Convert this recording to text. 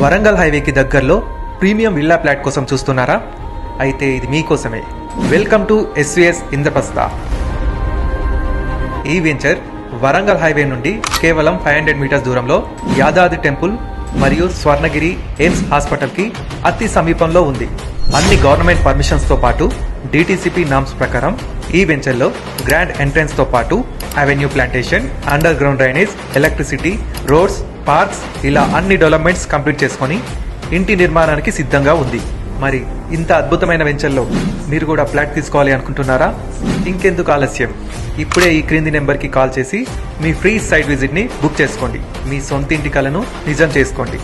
వరంగల్ హైవేకి దగ్గరలో premium villa flat కోసం చూస్తున్నారా? అయితే ఇది మీకోసమే. Welcome to SVS Indraprastha. ఈ వెంచర్ వరంగల్ హైవే నుండి కేవలం 500 మీటర్స్ దూరంలో యాదాద్రి టెంపుల్ మరియు స్వర్ణగిరి ఎయిమ్స్ హాస్పిటల్కి అతి సమీపంలో ఉంది. అన్ని గవర్నమెంట్ పర్మిషన్స్తో పాటు డిటిసిపి నామ్స్ ప్రకారం ఈ వెంచర్లో గ్రాండ్ ఎంట్రన్స్తో పాటు avenue plantation, under ground drainage, electricity, roads, parks ఇలా అన్ని డెవలప్మెంట్స్ కంప్లీట్ చేసుకొని ఇంటి నిర్మాణానికి సిద్ధంగా ఉంది. మరి ఇంత అద్భుతమైన వెంచర్లో మీరు కూడా ఫ్లాట్ తీసుకోవాలి అనుకుంటున్నారా? ఇంకెందుకు ఆలస్యం, ఇప్పుడే ఈ క్రింది నెంబర్కి కాల్ చేసి మీ ఫ్రీ సైట్ విజిట్ని బుక్ చేసుకోండి. మీ సొంత ఇంటి కలను నిజం చేసుకోండి.